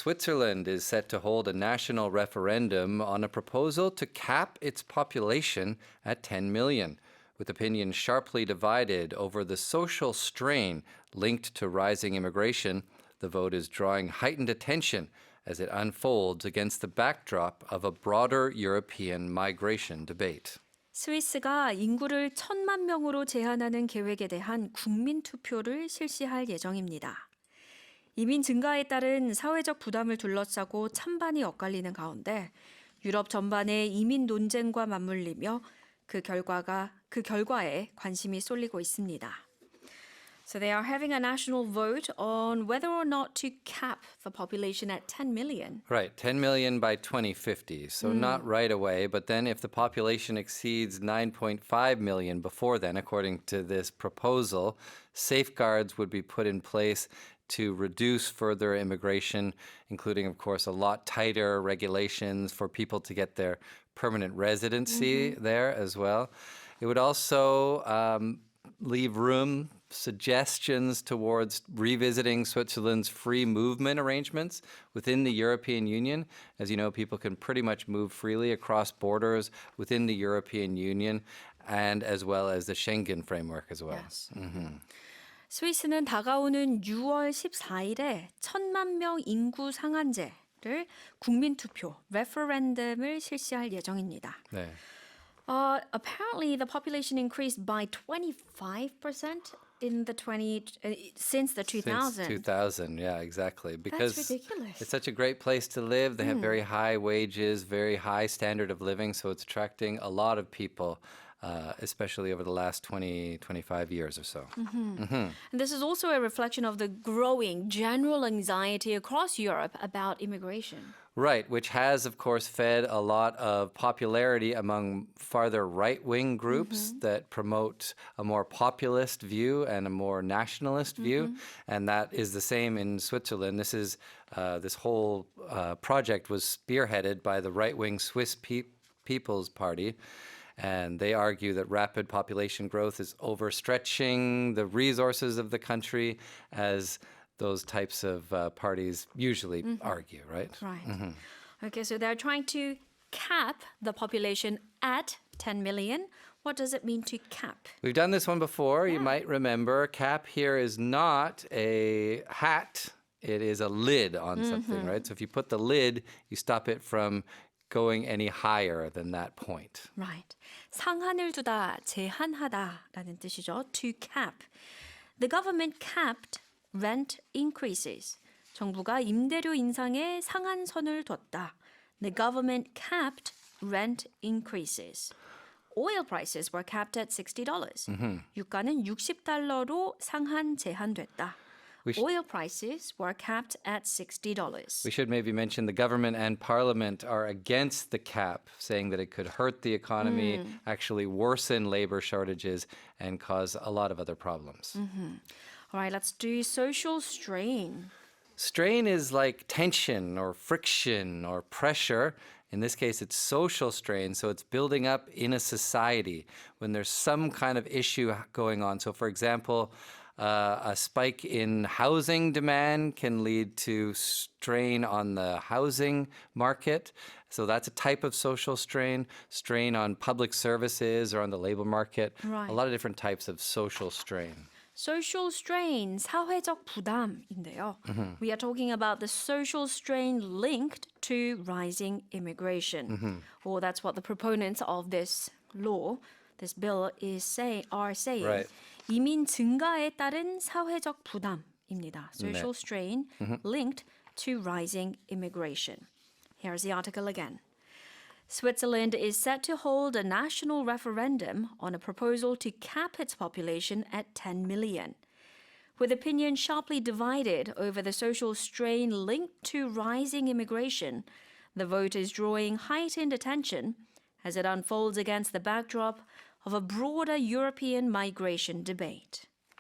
Switzerland is set to hold a national referendum on a proposal to cap its population at 10 million, with opinions sharply divided over the social strain linked to rising immigration. The vote is drawing heightened attention as it unfolds against the backdrop of a broader European migration debate. 스위스가 인구를 1,000만 명으로 제한하는 계획에 대한 국민투표를 실시할 예정입니다. 이민 증가에 따른 사회적 부담을 둘러싸고 찬반이 엇갈리는 가운데 유럽 전반의 이민 논쟁과 맞물리며 그 결과에 관심이 쏠리고 있습니다. So they are having a national vote on whether or not to cap the population at 10 million. Right, 10 million by 2050. So not right away, but then if the population exceeds 9.5 million before then, according to this proposal, safeguards would be put in place to reduce further immigration, including, of course, a lot tighter regulations for people to get their permanent residency there as well. It would also leave room, suggestions towards revisiting Switzerland's free movement arrangements within the European Union. As you know, people can pretty much move freely across borders within the European Union and as well as the Schengen framework as well. Yes. 스위스는 다가오는 6월 14일에 1,000만 명 인구 상한제를 국민투표, 레퍼런덤을 실시할 예정입니다. 네. Apparently, the population increased by 25% in the since the 2000s. Since 2000, yeah, exactly. Because That's ridiculous. it's such a great place to live. They have very high wages, very high standard of living, so it's attracting a lot of people, especially over the last 20, 25 years or so. And this is also a reflection of the growing general anxiety across Europe about immigration. Right, which has, of course, fed a lot of popularity among farther right-wing groups that promote a more populist view and a more nationalist view. And that is the same in Switzerland. This whole project was spearheaded by the right-wing Swiss People's Party. And they argue that rapid population growth is overstretching the resources of the country, as those types of parties usually argue, right? Right. Okay, so they're trying to cap the population at 10 million. What does it mean to cap? We've done this one before. You might remember. Cap here is not a hat. It is a lid on something, right? So if you put the lid, you stop it from going any higher than that point. Right. 상한을 두다, 제한하다라는 뜻이죠. To cap. The government capped rent increases. 정부가 임대료 인상에 상한선을 뒀다. The government capped rent increases. Oil prices were capped at $60. 유가는 $60로 상한 제한됐다. Oil prices were capped at $60. We should maybe mention the government and parliament are against the cap, saying that it could hurt the economy, actually worsen labor shortages, and cause a lot of other problems. All right, let's do social strain. Strain is like tension or friction or pressure. In this case, it's social strain, so it's building up in a society when there's some kind of issue going on. So, for example, a spike in housing demand can lead to strain on the housing market. So that's a type of social strain on public services or on the labor market. Right. A lot of different types of social strain. Social strain, 사회적 부담인데요. We are talking about the social strain linked to rising immigration. Or that's what the proponents of this law, this bill are saying. Right. 이민 증가에 따른 사회적 부담입니다. Social strain linked to rising immigration. Here's the article again. Switzerland is set to hold a national referendum on a proposal to cap its population at 10 million. With opinion sharply divided over the social strain linked to rising immigration, the vote is drawing heightened attention as it unfolds against the backdrop of a broader European migration debate.